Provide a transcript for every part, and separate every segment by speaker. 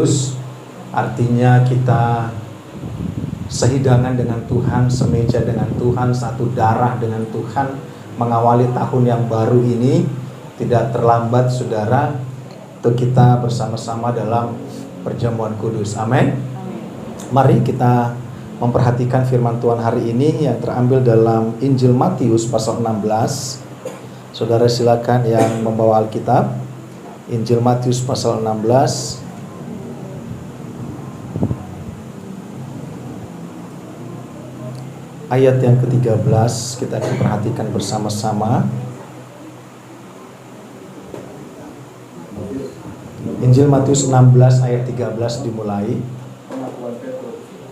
Speaker 1: Kudus. Artinya kita sehidangan dengan Tuhan, semeja dengan Tuhan, satu darah dengan Tuhan, mengawali tahun yang baru ini. Tidak terlambat saudara, untuk kita bersama-sama dalam perjamuan kudus. Amin. Mari kita memperhatikan firman Tuhan hari ini yang terambil dalam Injil Matius pasal 16. Saudara silakan yang membawa Alkitab. Injil Matius pasal 16. Ayat yang ke-13 kita akan perhatikan bersama-sama. Injil Matius 16 ayat 13 dimulai.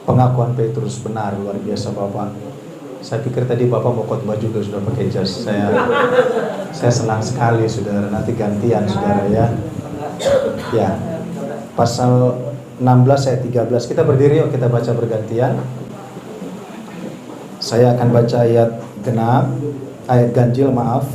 Speaker 1: Pengakuan Petrus, benar, luar biasa Bapak. Saya pikir tadi Bapak mau khotbah juga sudah pakai jas. Saya senang sekali saudara, nanti gantian saudara ya. Ya. Pasal 16 ayat 13. Kita berdiri yuk, kita baca bergantian. Saya akan baca ayat ganjil, maaf.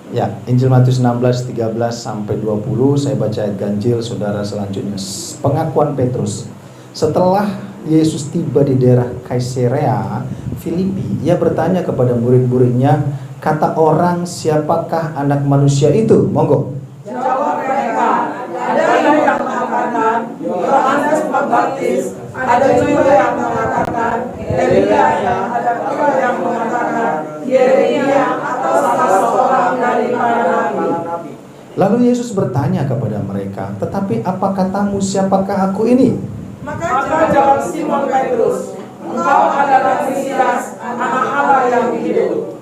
Speaker 1: Ya, Injil Matius 16, 13 sampai 20. Saya baca ayat ganjil, saudara selanjutnya. Pengakuan Petrus. Setelah Yesus tiba di daerah Kaisarea Filipi, ia bertanya kepada murid-muridnya, kata orang, siapakah anak manusia itu? Monggo.
Speaker 2: Jawab mereka, ada yang mengatakan Yohanes Pembaptis, ada juga yang mengatakan Elia, ada juga yang mengatakan Yeremia atau salah seorang dari para nabi.
Speaker 1: Lalu Yesus bertanya kepada mereka, tetapi apa katamu, siapakah aku ini?
Speaker 2: Maka jawab Simon Petrus, engkau adalah Mesias, anak Allah yang hidup.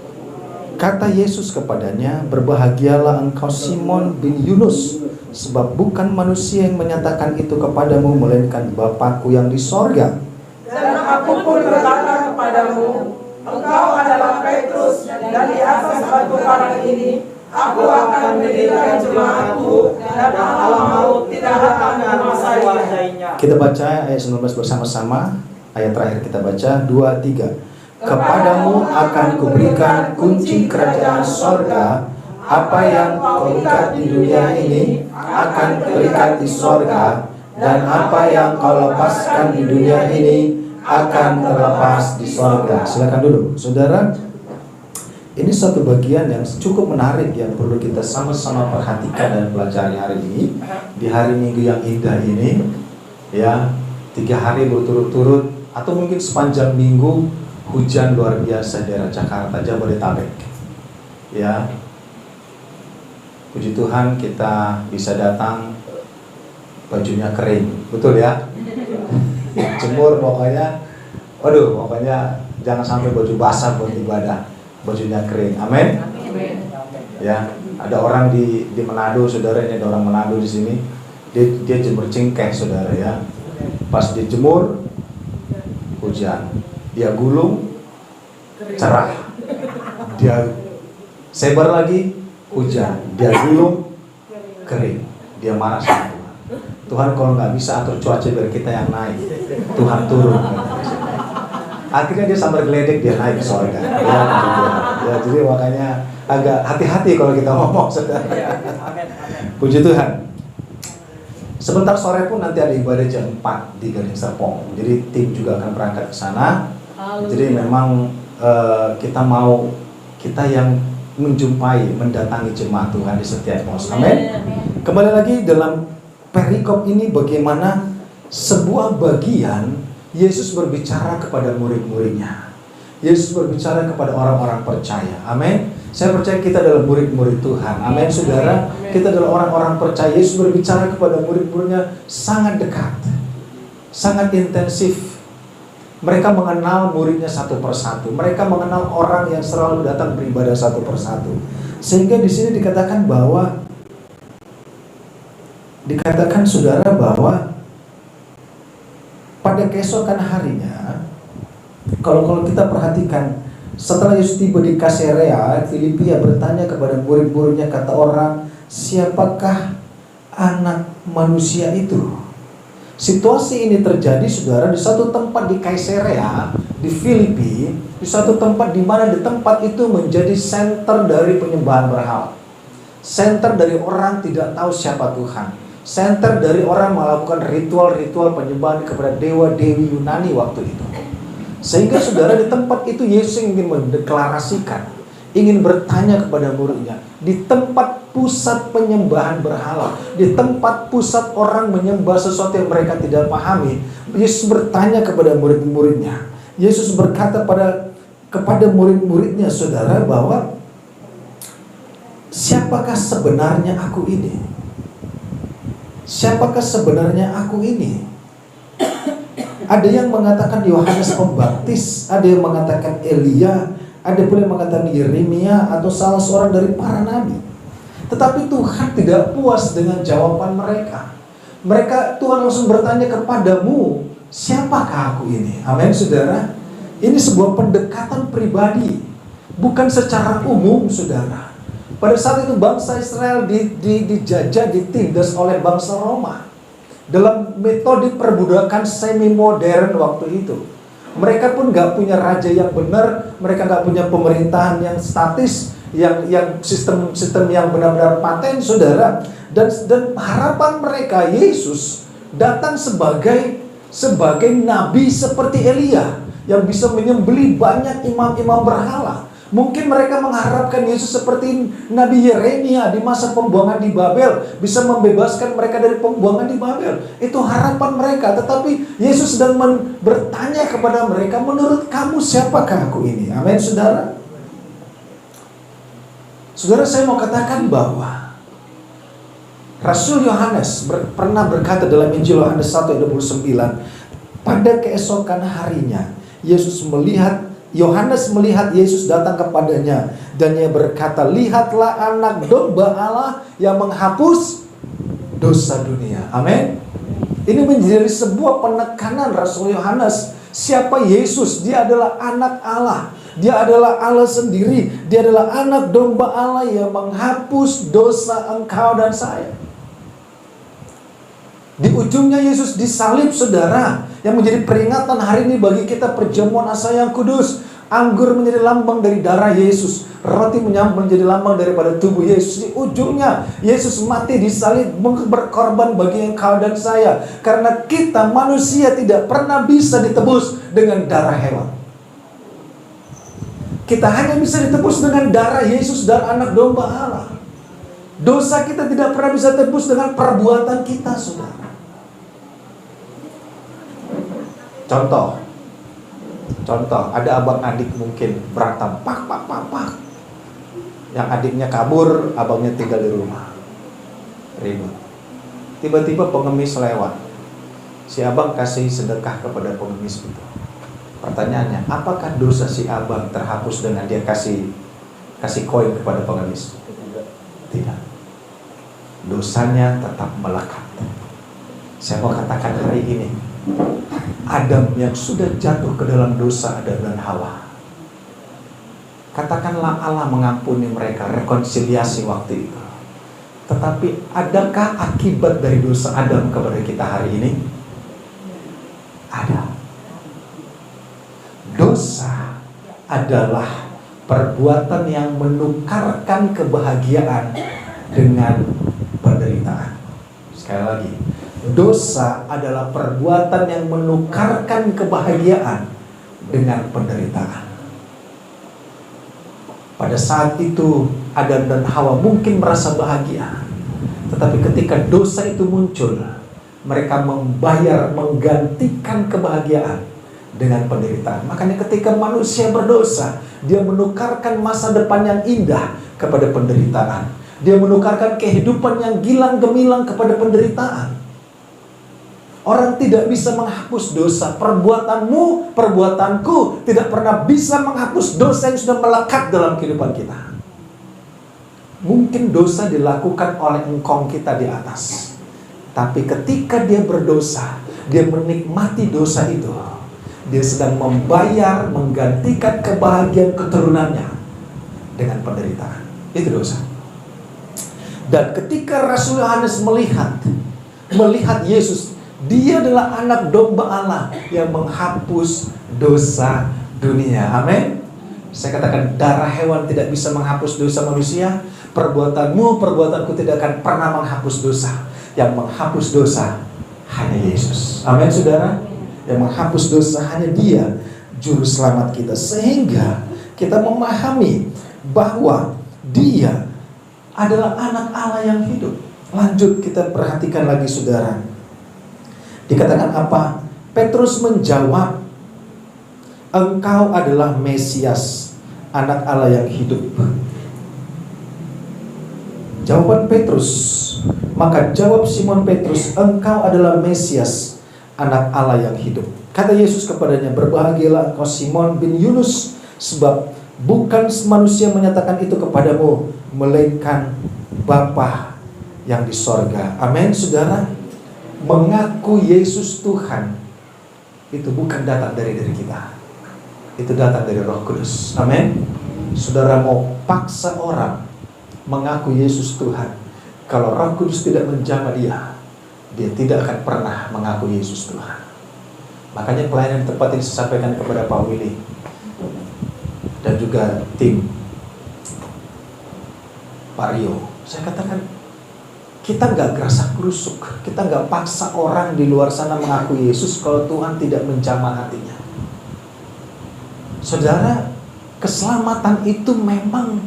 Speaker 1: Kata Yesus kepadanya, berbahagialah engkau Simon bin Yunus, sebab bukan manusia yang menyatakan itu kepadamu, melainkan Bapakku yang di sorga.
Speaker 2: Dan aku pun berkata kepadamu, engkau adalah Petrus, dan di atas batu karang ini aku akan mendirikan jemaatku, dan Allah maut tidak akan menguasainya.
Speaker 1: Kita baca ayat 19 bersama-sama. Ayat terakhir kita baca, 2, 3. Kepadamu akan kuberikan kunci kerajaan sorga. Apa yang kau ikat di dunia ini akan terikat di sorga, dan apa yang kau lepaskan di dunia ini akan terlepas di sorga. Silakan dulu, saudara. Ini satu bagian yang cukup menarik yang perlu kita sama-sama perhatikan dan pelajari hari ini. Di hari Minggu yang indah ini, ya, 3 hari berturut-turut atau mungkin sepanjang minggu hujan luar biasa daerah Jakarta, Jabodetabek. Ya, puji Tuhan kita bisa datang bajunya kering, betul ya? Jemur pokoknya, pokoknya jangan sampai baju basah buat ibadah, bajunya kering, amin. Ya, ada orang di Manado, saudara, ini ada orang Manado di sini, dia jemur cengkeh, saudara ya. Pas dia jemur, hujan, dia gulung, cerah, dia sebar lagi, hujan, dia gulung, kering, dia marah sama Tuhan. Tuhan kalau nggak bisa atur cuaca biar kita yang naik, Tuhan turun. Akhirnya dia sambar geledek, dia naik ke sorga. Ya, jadi makanya agak hati-hati kalau kita ngomong, saudara. Puji Tuhan. Sebentar sore pun nanti ada ibadah jam 4 di Gading Serpong. Jadi tim juga akan berangkat ke sana. Jadi memang kita yang menjumpai, mendatangi jemaat Tuhan di setiap pos. Amin. Kembali lagi dalam perikop ini, bagaimana sebuah bagian Yesus berbicara kepada murid-muridnya. Yesus berbicara kepada orang-orang percaya. Amin. Saya percaya kita adalah murid-murid Tuhan. Amin, saudara. Kita adalah orang-orang percaya. Yesus berbicara kepada murid-muridnya sangat dekat, sangat intensif. Mereka mengenal muridnya satu persatu. Mereka mengenal orang yang selalu datang beribadah satu persatu. Sehingga di sini dikatakan saudara bahwa pada keesokan harinya, kalau kita perhatikan, setelah Yesus tiba di Kaisarea Filipi, bertanya kepada murid-muridnya, kata orang, siapakah anak manusia itu? Situasi ini terjadi, saudara, di satu tempat di Kaisarea, di Filipi, di satu tempat di mana di tempat itu menjadi center dari penyembahan berhala. Center dari orang tidak tahu siapa Tuhan. Center dari orang melakukan ritual-ritual penyembahan kepada dewa-dewi Yunani waktu itu. Sehingga saudara, di tempat itu Yesus ingin mendeklarasikan, ingin bertanya kepada muridnya, di tempat pusat penyembahan berhala, di tempat pusat orang menyembah sesuatu yang mereka tidak pahami, Yesus bertanya kepada murid-muridnya. Yesus berkata kepada murid-muridnya, saudara, bahwa siapakah sebenarnya aku ini? Siapakah sebenarnya aku ini? Ada yang mengatakan Yohanes Pembaptis, ada yang mengatakan Elia, ada pula yang mengatakan Yeremia atau salah seorang dari para nabi. Tetapi Tuhan tidak puas dengan jawaban mereka. Tuhan langsung bertanya kepadamu, siapakah aku ini? Amin, saudara. Ini sebuah pendekatan pribadi, bukan secara umum, saudara. Pada saat itu bangsa Israel dijajah, ditindas oleh bangsa Roma dalam metode perbudakan semi modern waktu itu. Mereka pun gak punya raja yang benar, mereka gak punya pemerintahan yang statis, yang sistem yang benar-benar paten, saudara. Dan harapan mereka Yesus datang sebagai nabi seperti Elia yang bisa menyembelih banyak imam-imam berhala. Mungkin mereka mengharapkan Yesus seperti Nabi Yeremia di masa pembuangan di Babel, bisa membebaskan mereka dari pembuangan di Babel. Itu harapan mereka. Tetapi Yesus sedang bertanya kepada mereka, menurut kamu siapakah aku ini? Amin, saudara. Saudara, saya mau katakan bahwa Rasul Yohanes pernah berkata dalam Injil Yohanes 1:29, pada keesokan harinya Yohanes melihat Yesus datang kepadanya, dan ia berkata, lihatlah anak domba Allah yang menghapus dosa dunia. Amin. Ini menjadi sebuah penekanan Rasul Yohanes. Siapa Yesus? Dia adalah anak Allah. Dia adalah Allah sendiri. Dia adalah anak domba Allah yang menghapus dosa engkau dan saya. Di ujungnya Yesus disalib, saudara, yang menjadi peringatan hari ini bagi kita perjamuan asa yang kudus. Anggur menjadi lambang dari darah Yesus, roti menjadi lambang daripada tubuh Yesus. Di ujungnya Yesus mati disalib, berkorban bagi engkau dan saya. Karena kita manusia tidak pernah bisa ditebus dengan darah hewan. Kita hanya bisa ditebus dengan darah Yesus dan anak domba Allah. Dosa kita tidak pernah bisa tebus dengan perbuatan kita, saudara. Contoh, ada abang adik mungkin berantem, pak. Yang adiknya kabur, abangnya tinggal di rumah, ribut. Tiba-tiba pengemis lewat, si abang kasih sedekah kepada pengemis itu. Pertanyaannya, apakah dosa si abang terhapus dengan dia kasih koin kepada pengemis? Tidak. Dosanya tetap melekat. Saya mau katakan hari ini, Adam yang sudah jatuh ke dalam dosa, Adam dan Hawa, katakanlah Allah mengampuni mereka, rekonsiliasi waktu itu. Tetapi adakah akibat dari dosa Adam kepada kita hari ini? Ada. Dosa adalah perbuatan yang menukarkan kebahagiaan dengan penderitaan. Sekali lagi, dosa adalah perbuatan yang menukarkan kebahagiaan dengan penderitaan. Pada saat itu Adam dan Hawa mungkin merasa bahagia, tetapi ketika dosa itu muncul, mereka menggantikan kebahagiaan dengan penderitaan. Makanya ketika manusia berdosa, dia menukarkan masa depan yang indah kepada penderitaan. Dia menukarkan kehidupan yang gilang gemilang kepada penderitaan. Orang tidak bisa menghapus dosa. Perbuatanmu, perbuatanku tidak pernah bisa menghapus dosa yang sudah melekat dalam kehidupan kita. Mungkin dosa dilakukan oleh engkong kita di atas, tapi ketika dia berdosa, dia menikmati dosa itu, dia sedang membayar, menggantikan kebahagiaan keturunannya dengan penderitaan. Itu dosa. Dan ketika Rasul Yohanes melihat Yesus, dia adalah anak domba Allah yang menghapus dosa dunia. Amin. Saya katakan darah hewan tidak bisa menghapus dosa manusia, Perbuatanmu, perbuatanku tidak akan pernah menghapus dosa. Yang menghapus dosa hanya Yesus. Amin, saudara. Yang menghapus dosa hanya Dia, juru selamat kita. Sehingga kita memahami bahwa Dia adalah anak Allah yang hidup. Lanjut kita perhatikan lagi, saudara. Dikatakan apa? Petrus menjawab, engkau adalah Mesias, anak Allah yang hidup. Jawaban Petrus, maka jawab Simon Petrus, engkau adalah Mesias, anak Allah yang hidup. Kata Yesus kepadanya, berbahagialah engkau Simon bin Yunus, sebab bukan manusia menyatakan itu kepadamu, melainkan Bapa yang di sorga. Amin, saudara. Mengaku Yesus Tuhan itu bukan datang dari diri kita, itu datang dari Roh Kudus. Amin. Saudara mau paksa orang mengaku Yesus Tuhan, kalau Roh Kudus tidak menjamah dia tidak akan pernah mengaku Yesus Tuhan. Makanya pelayanan di tempat ini saya sampaikan kepada Pak Willy dan juga tim Pak Rio. Saya katakan, kita nggak gerasak gerusuk, kita nggak paksa orang di luar sana mengaku Yesus kalau Tuhan tidak menjamah hatinya. Saudara, keselamatan itu memang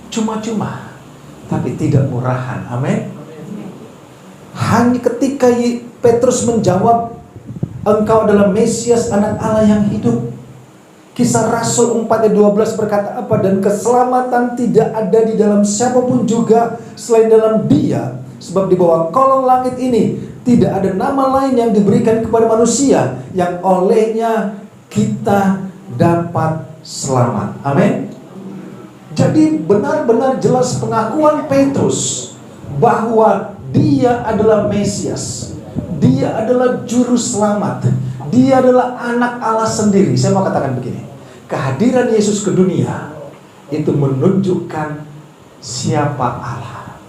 Speaker 1: cuma-cuma, tapi tidak murahan. Amin. Hanya ketika Petrus menjawab, engkau adalah Mesias, anak Allah yang hidup. Kisah Rasul 4 ayat 12 berkata apa? Dan keselamatan tidak ada di dalam siapapun juga selain dalam Dia, sebab di bawah kolong langit ini tidak ada nama lain yang diberikan kepada manusia yang olehnya kita dapat selamat. Amin. Jadi benar-benar jelas pengakuan Petrus bahwa dia adalah Mesias, dia adalah juru selamat, dia adalah anak Allah sendiri. Saya mau katakan begini, kehadiran Yesus ke dunia itu menunjukkan siapa Allah.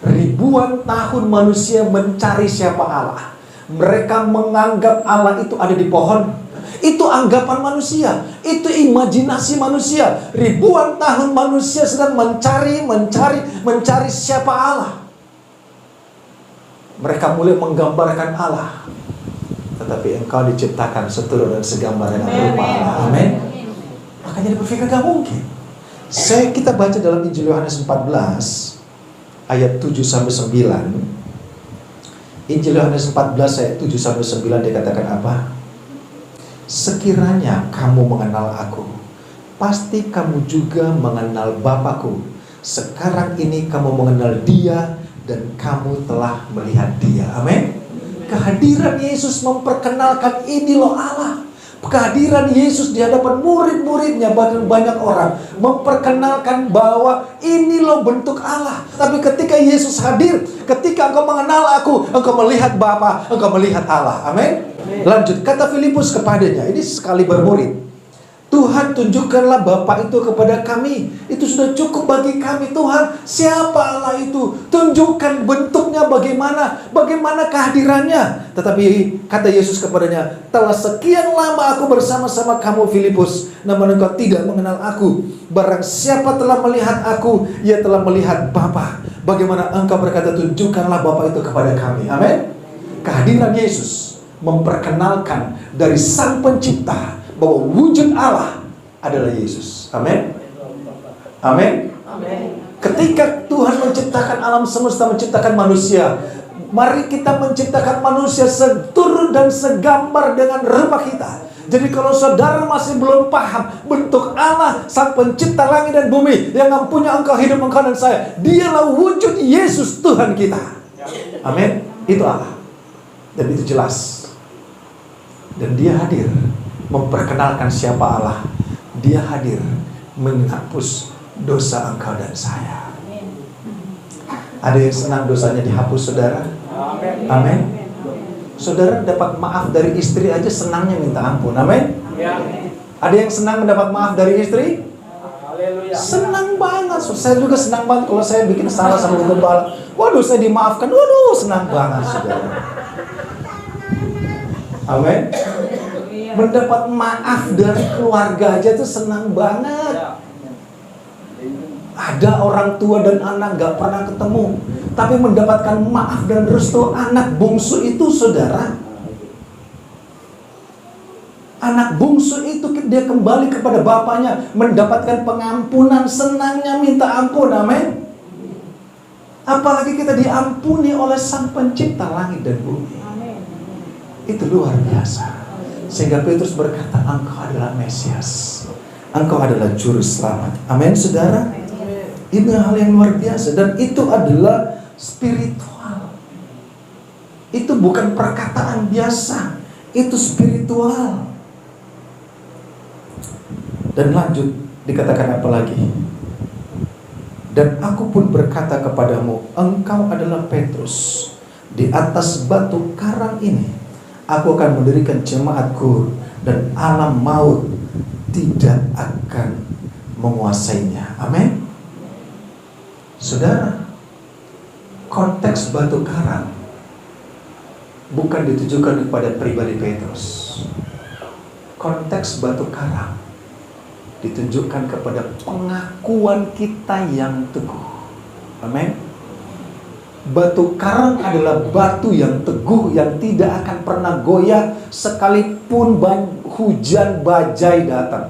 Speaker 1: Ribuan tahun manusia mencari siapa Allah. Mereka menganggap Allah itu ada di pohon. Itu anggapan manusia, itu imajinasi manusia. Ribuan tahun manusia sedang mencari siapa Allah. Mereka mulai menggambarkan Allah. Tetapi engkau diciptakan seturut dan segambar dengan rupa Allah. Amin. Makanya dia berpikir gak mungkin. Kita baca dalam Injil Yohanes 14 ayat 7-9. Injil Yohanes 14 ayat 7-9 dikatakan apa? Sekiranya kamu mengenal aku, pasti kamu juga mengenal Bapakku. Sekarang ini kamu mengenal Dia dan kamu telah melihat Dia. Amin. Kehadiran Yesus memperkenalkan ini loh Allah. Kehadiran Yesus di hadapan murid-muridnya, bahkan banyak orang memperkenalkan bahwa ini loh bentuk Allah. Tapi ketika Yesus hadir, ketika engkau mengenal aku, engkau melihat Bapa, engkau melihat Allah. Amin. Lanjut, kata Filipus kepadanya, ini sekali bermurid, Tuhan tunjukkanlah Bapa itu kepada kami, itu sudah cukup bagi kami. Tuhan, siapa Allah itu? Tunjukkan bentuknya bagaimana kehadirannya. Tetapi kata Yesus kepadanya, telah sekian lama aku bersama-sama kamu Filipus, namun engkau tidak mengenal aku. Barang siapa telah melihat aku, ia telah melihat Bapa. Bagaimana engkau berkata, tunjukkanlah Bapa itu kepada kami. Amin. Kehadiran Yesus memperkenalkan dari Sang Pencipta bahwa wujud Allah adalah Yesus. Amin. Amin. Ketika Tuhan menciptakan alam semesta, menciptakan manusia, mari kita menciptakan manusia seturut dan segambar dengan rupa kita. Jadi kalau saudara masih belum paham bentuk Allah, Sang Pencipta langit dan bumi, yang mempunyai engkau, hidup engkau dan saya, Dialah wujud Yesus Tuhan kita. Amin. Itu Allah. Dan itu jelas. Dan Dia hadir memperkenalkan siapa Allah. Dia hadir menghapus dosa engkau dan saya. Ada yang senang dosanya dihapus, saudara? Amin. Saudara dapat maaf dari istri aja senangnya minta ampun. Amin. Ada yang senang mendapat maaf dari istri? Senang banget. Saya juga senang banget kalau saya bikin salah sama gembala. Waduh, saya dimaafkan. Waduh, senang banget, saudara. Amin. Mendapat maaf dari keluarga aja tuh senang banget. Ada orang tua dan anak gak pernah ketemu, tapi mendapatkan maaf dan restu anak bungsu itu, saudara. Anak bungsu itu dia kembali kepada bapaknya, mendapatkan pengampunan, senangnya minta ampun, amin. Apalagi kita diampuni oleh Sang Pencipta langit dan bumi. Itu luar biasa. Sehingga Petrus berkata, engkau adalah Mesias, engkau adalah juru selamat. Amin, saudara. Itu hal yang luar biasa. Dan itu adalah spiritual. Itu bukan perkataan biasa, itu spiritual. Dan lanjut, dikatakan apa lagi? Dan aku pun berkata kepadamu, engkau adalah Petrus. Di atas batu karang ini aku akan mendirikan jemaatku, dan alam maut tidak akan menguasainya. Amin. Saudara, konteks batu karang bukan ditujukan kepada pribadi Petrus. Konteks batu karang ditunjukkan kepada pengakuan kita yang teguh. Amin. Batu karang adalah batu yang teguh, yang tidak akan pernah goyah sekalipun hujan bajai datang.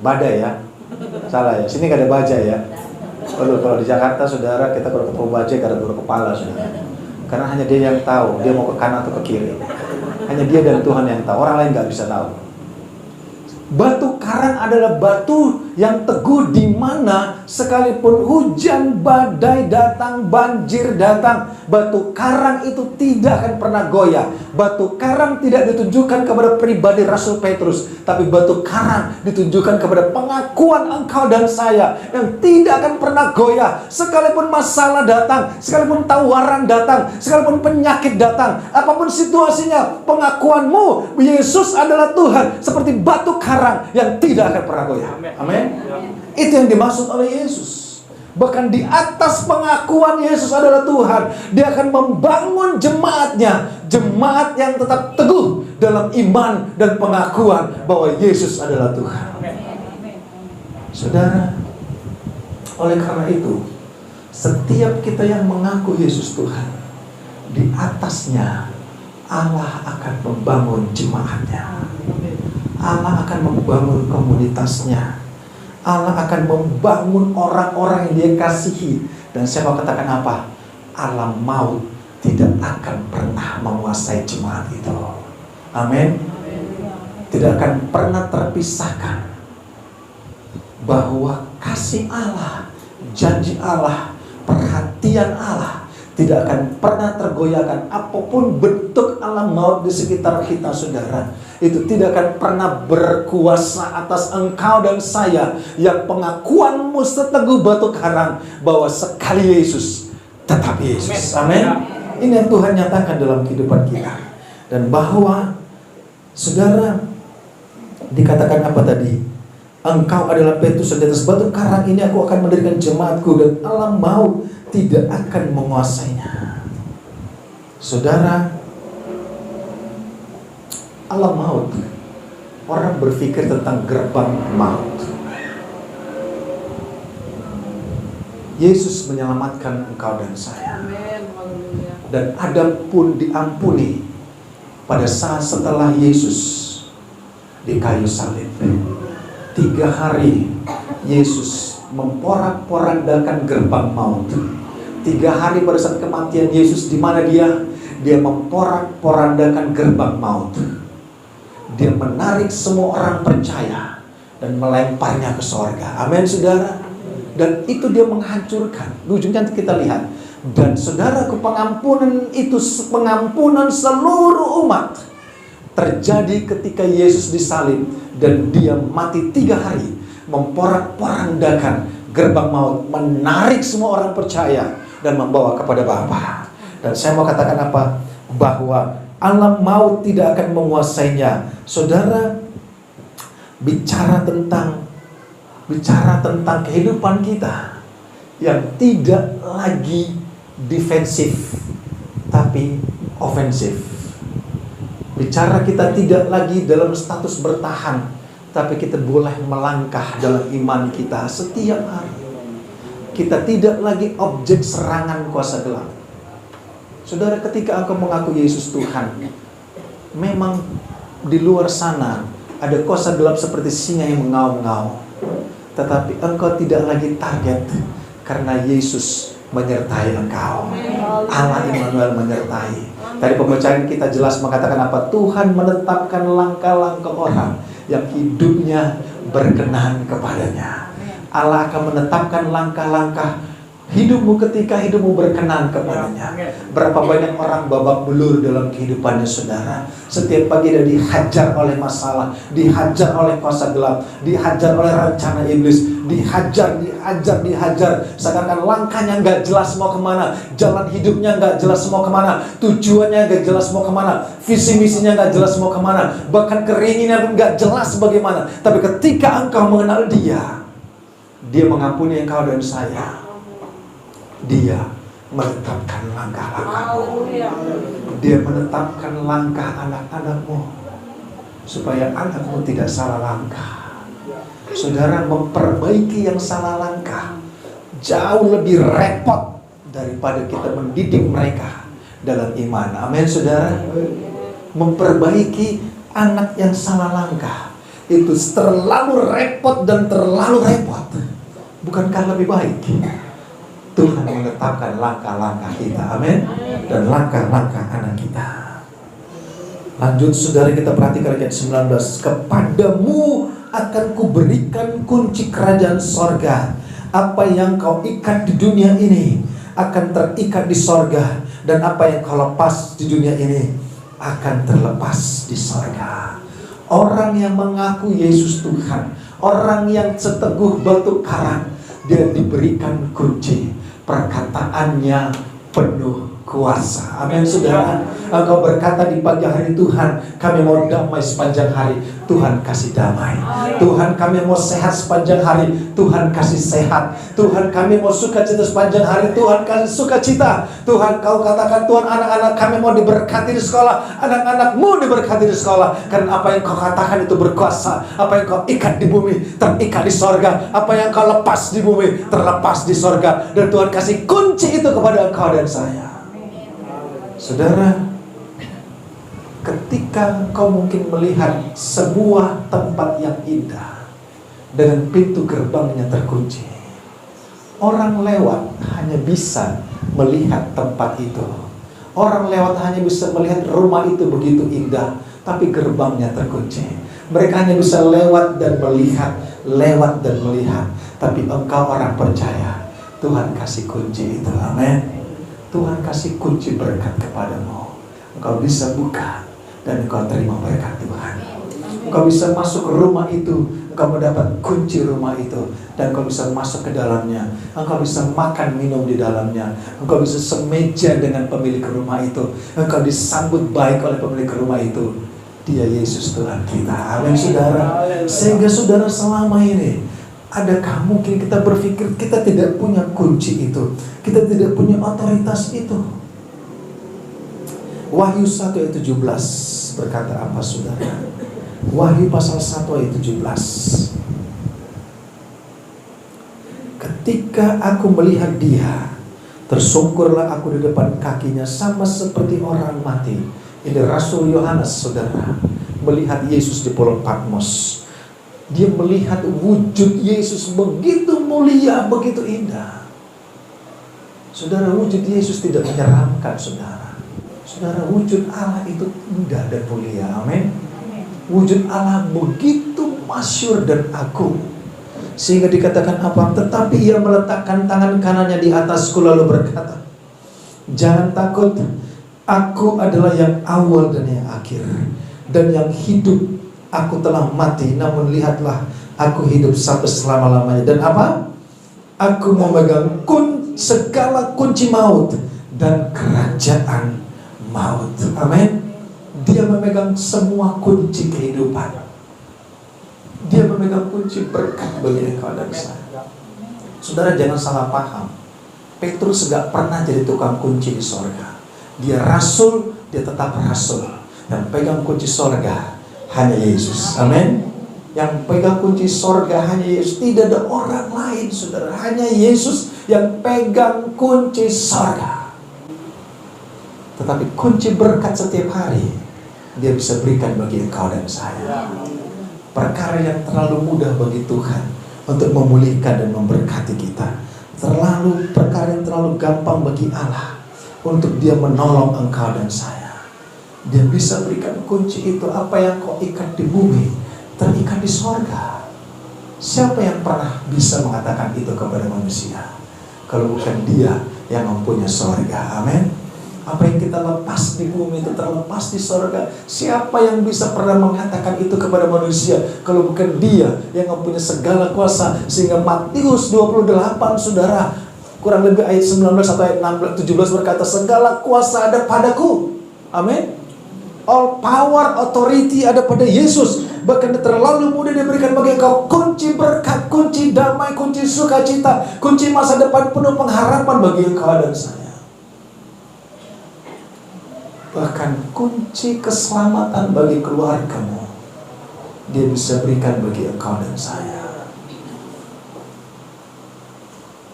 Speaker 1: Badai ya? Salah ya, sini gak ada bajai ya. Kalau di Jakarta, saudara, kita kalau ketemu bajai gak ada bulu kepala, saudara. Karena hanya dia yang tahu, dia mau ke kanan atau ke kiri. Hanya dia dan Tuhan yang tahu, orang lain gak bisa tahu. Batu karang adalah batu yang teguh, di mana sekalipun hujan badai datang, banjir datang, batu karang itu tidak akan pernah goyah. Batu karang tidak ditujukan kepada pribadi Rasul Petrus, tapi batu karang ditujukan kepada pengakuan engkau dan saya yang tidak akan pernah goyah. Sekalipun masalah datang, sekalipun tawaran datang, sekalipun penyakit datang, apapun situasinya, pengakuanmu Yesus adalah Tuhan seperti batu karang yang tidak akan pernah goyah. Amin. Itu yang dimaksud oleh Yesus. Bahkan di atas pengakuan Yesus adalah Tuhan, dia akan membangun jemaatnya, jemaat yang tetap teguh dalam iman dan pengakuan bahwa Yesus adalah Tuhan. Saudara, oleh karena itu, setiap kita yang mengaku Yesus Tuhan, di atasnya Allah akan membangun jemaatnya. Allah akan membangun komunitasnya. Allah akan membangun orang-orang yang dia kasihi. Dan saya mau katakan apa? Alam maut tidak akan pernah menguasai jemaat itu. Amin. Tidak akan pernah terpisahkan. Bahwa kasih Allah, janji Allah, perhatian Allah tidak akan pernah tergoyahkan. Apapun bentuk alam maut di sekitar kita, saudara, itu tidak akan pernah berkuasa atas engkau dan saya yang pengakuanmu seteguh batu karang bahwa sekali Yesus tetap Yesus. Amin. Ini yang Tuhan nyatakan dalam kehidupan kita. Dan bahwa, saudara, dikatakan apa tadi? Engkau adalah Petrus, di atas batu karang ini aku akan mendirikan jemaatku, dan alam maut tidak akan menguasainya. Saudara, alam maut, orang berpikir tentang gerbang maut. Yesus menyelamatkan engkau dan saya. Dan Adam pun diampuni pada saat setelah Yesus di kayu salib. 3 hari Yesus memporak-porandakan gerbang maut. 3 hari pada saat kematian Yesus, di mana dia memporak-porandakan gerbang maut. Dia menarik semua orang percaya dan melemparnya ke sorga. Amin, saudara. Dan itu dia menghancurkan. Ujungnya kita lihat. Dan saudaraku, pengampunan itu, pengampunan seluruh umat, terjadi ketika Yesus disalib dan dia mati 3 hari, memporak-porandakan gerbang maut, menarik semua orang percaya dan membawa kepada Bapa. Dan saya mau katakan apa? Bahwa alam maut tidak akan menguasainya. Saudara, bicara tentang kehidupan kita yang tidak lagi defensif tapi ofensif. Bicara kita tidak lagi dalam status bertahan, tapi kita boleh melangkah dalam iman kita setiap hari. Kita tidak lagi objek serangan kuasa gelap. Saudara, ketika engkau mengaku Yesus Tuhan, memang di luar sana ada kuasa gelap seperti singa yang mengaum-ngaum. Tetapi engkau tidak lagi target, karena Yesus menyertai engkau. Allah Immanuel menyertai. Tadi pembacaan kita jelas mengatakan apa? Tuhan menetapkan langkah-langkah orang yang hidupnya berkenan kepadanya. Allah akan menetapkan langkah-langkah hidupmu ketika hidupmu berkenan kepadanya. Berapa banyak orang babak belur dalam kehidupannya, saudara. Setiap pagi dia dihajar oleh masalah, dihajar oleh kuasa gelap, dihajar oleh rencana iblis, dihajar. Seakan-akan langkahnya nggak jelas mau kemana, jalan hidupnya nggak jelas mau kemana, tujuannya nggak jelas mau kemana, visi misinya nggak jelas mau kemana, bahkan keinginannya nggak jelas bagaimana. Tapi ketika engkau mengenal Dia mengampuni engkau dan saya. Dia menetapkan langkah-langkahmu. Dia menetapkan langkah anak-anakmu, supaya anakmu tidak salah langkah. Saudara, memperbaiki yang salah langkah jauh lebih repot daripada kita mendidik mereka dalam iman. Amin, saudara. Memperbaiki anak yang salah langkah itu terlalu repot dan terlalu repot. Bukankah lebih baik Tuhan menetapkan langkah-langkah kita, amin, dan langkah-langkah anak kita. Lanjut, saudara, kita perhatikan ayat 19. Kepadamu akan kuberikan kunci kerajaan sorga. Apa yang kau ikat di dunia ini akan terikat di sorga, dan apa yang kau lepas di dunia ini akan terlepas di sorga. Orang yang mengaku Yesus Tuhan, orang yang seteguh batu karang, dia diberikan kunci. Perkataannya penuh kuasa. Amin, saudara. Engkau berkata di pagi hari, Tuhan, kami mau damai sepanjang hari. Tuhan kasih damai. Tuhan, kami mau sehat sepanjang hari. Tuhan kasih sehat. Tuhan, kami mau sukacita sepanjang hari. Tuhan kasih sukacita. Tuhan, kau katakan, Tuhan, anak-anak kami mau diberkati di sekolah. Anak-anakmu diberkati di sekolah. Karena apa yang kau katakan itu berkuasa. Apa yang kau ikat di bumi terikat di sorga. Apa yang kau lepas di bumi terlepas di sorga. Dan Tuhan kasih kunci itu kepada engkau dan saya. Saudara, ketika kau mungkin melihat sebuah tempat yang indah dengan pintu gerbangnya terkunci, orang lewat hanya bisa melihat tempat itu. Orang lewat hanya bisa melihat rumah itu begitu indah, tapi gerbangnya terkunci. Mereka hanya bisa lewat dan melihat, tapi engkau orang percaya, Tuhan kasih kunci itu, amin. Tuhan kasih kunci berkat kepadamu. Engkau bisa buka dan engkau terima berkat Tuhan. Engkau bisa masuk ke rumah itu, engkau mendapat kunci rumah itu, dan engkau bisa masuk ke dalamnya. Engkau bisa makan minum di dalamnya. Engkau bisa semeja dengan pemilik rumah itu. Engkau disambut baik oleh pemilik rumah itu. Dia Yesus Tuhan kita. Amin, saudara. Sehingga saudara, selama ini adakah mungkin kita berpikir kita tidak punya kunci itu, kita tidak punya otoritas itu? Wahyu 1 ayat 17 berkata apa, saudara? Wahyu pasal 1 ayat 17. Ketika aku melihat Dia, tersungkurlah aku di depan kakinya sama seperti orang mati. Ini Rasul Yohanes, saudara, melihat Yesus di Pulau Patmos. Dia melihat wujud Yesus begitu mulia, begitu indah. Saudara, wujud Yesus tidak menyeramkan, saudara. Saudara, wujud Allah itu indah dan mulia, amin. Wujud Allah begitu masyhur dan agung, sehingga dikatakan apa? Tetapi Ia meletakkan tangan kanannya di atasku lalu berkata, jangan takut, aku adalah yang awal dan yang akhir, dan yang hidup. Aku telah mati, namun lihatlah, aku hidup sampai selama-lamanya. Dan apa? Aku memegang segala kunci maut dan kerajaan maut. Amin. Dia memegang semua kunci kehidupan. Dia memegang kunci berkat bagi engkau dan saya. Saudara, jangan salah paham. Petrus gak pernah jadi tukang kunci di sorga. Dia rasul, dia tetap rasul. Dan pegang kunci sorga hanya Yesus. Amin. Yang pegang kunci sorga hanya Yesus. Tidak ada orang lain, saudara. Hanya Yesus yang pegang kunci sorga. Tetapi kunci berkat setiap hari Dia bisa berikan bagi engkau dan saya. Perkara yang terlalu mudah bagi Tuhan untuk memulihkan dan memberkati kita. Perkara yang terlalu gampang bagi Allah untuk Dia menolong engkau dan saya. Dia bisa berikan kunci itu. Apa yang kau ikat di bumi terikat di sorga. Siapa yang pernah bisa mengatakan itu kepada manusia kalau bukan Dia yang mempunyai sorga? Amin. Apa yang kita lepas di bumi itu terlepas di sorga. Siapa yang bisa pernah mengatakan itu kepada manusia kalau bukan Dia yang mempunyai segala kuasa? Sehingga Matius 28, saudara, kurang lebih ayat 19 atau ayat 17 berkata, segala kuasa ada padaku. Amin. All power, authority ada pada Yesus. Bahkan terlalu mudah diberikan bagi engkau kunci berkat, kunci damai, kunci sukacita, kunci masa depan penuh pengharapan bagi engkau dan saya. Bahkan kunci keselamatan bagi keluargamu Dia bisa berikan bagi engkau dan saya.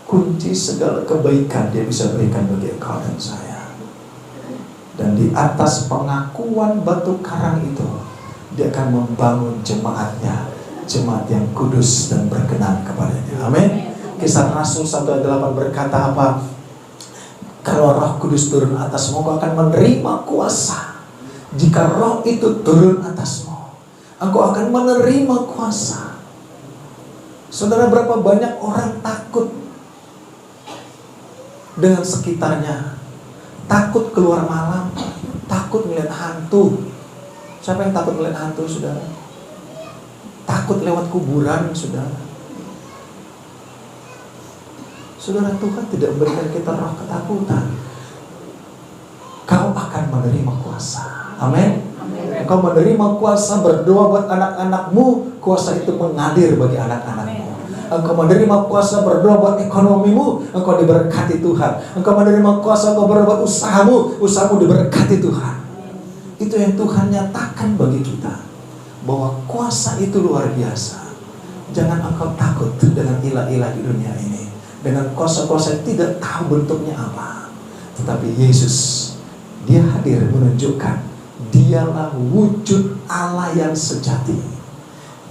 Speaker 1: Kunci segala kebaikan Dia bisa berikan bagi engkau dan saya. Dan di atas pengakuan batu karang itu Dia akan membangun jemaatnya, jemaat yang kudus dan berkenan kepadanya. Amin. Kisah Rasul 1:8 berkata apa? Kalau Roh Kudus turun atasmu, engkau akan menerima kuasa. Jika Roh itu turun atasmu, engkau akan menerima kuasa. Saudara, berapa banyak orang takut dengan sekitarnya, takut keluar malam, takut melihat hantu. Siapa yang takut melihat hantu, saudara? Takut lewat kuburan, saudara. Saudara, Tuhan tidak memberikan kita roh ketakutan. Kau akan menerima kuasa. Amin. Kau menerima kuasa, berdoa buat anak-anakmu, kuasa itu mengalir bagi anak-anakmu. Engkau menerima kuasa, berdoa buat ekonomimu, engkau diberkati Tuhan. Engkau menerima kuasa, engkau berdoa buat usahamu diberkati Tuhan. Itu yang Tuhan nyatakan bagi kita, bahwa kuasa itu luar biasa. Jangan engkau takut dengan ilah-ilah di dunia ini, dengan kuasa-kuasa yang tidak tahu bentuknya apa. Tetapi Yesus, Dia hadir menunjukkan Dialah wujud Allah yang sejati.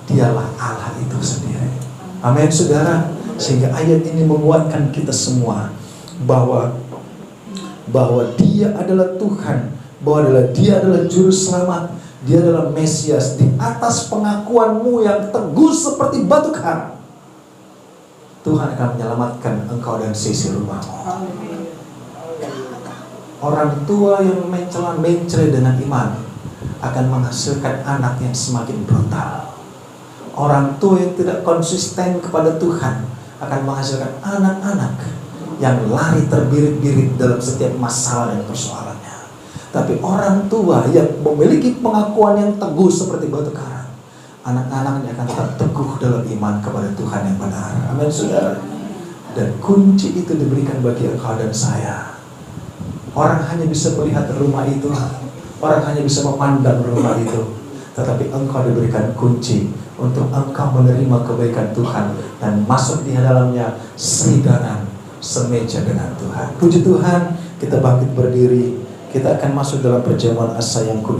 Speaker 1: Dialah Allah itu sendiri. Amin, saudara. Sehingga ayat ini menguatkan kita semua bahwa Dia adalah Tuhan, bahwa Dia adalah Juru Selamat, Dia adalah Mesias. Di atas pengakuanmu yang teguh seperti batu karang, Tuhan akan menyelamatkan engkau dan sisi rumahmu. Orang tua yang mencela-mencela dengan iman akan menghasilkan anak yang semakin brutal. Orang tua yang tidak konsisten kepada Tuhan akan menghasilkan anak-anak yang lari terbirit-birit dalam setiap masalah dan persoalannya. Tapi orang tua yang memiliki pengakuan yang teguh seperti batu karang, anak-anaknya akan tetap teguh dalam iman kepada Tuhan yang benar. Amin, saudara. Dan kunci itu diberikan bagi engkau dan saya. Orang hanya bisa melihat rumah itu, orang hanya bisa memandang rumah itu, tetapi engkau diberikan kunci untuk engkau menerima kebaikan Tuhan dan masuk di dalamnya sehidangan semeja dengan Tuhan. Puji Tuhan, kita bangkit berdiri. Kita akan masuk dalam perjamuan asa yang kudus.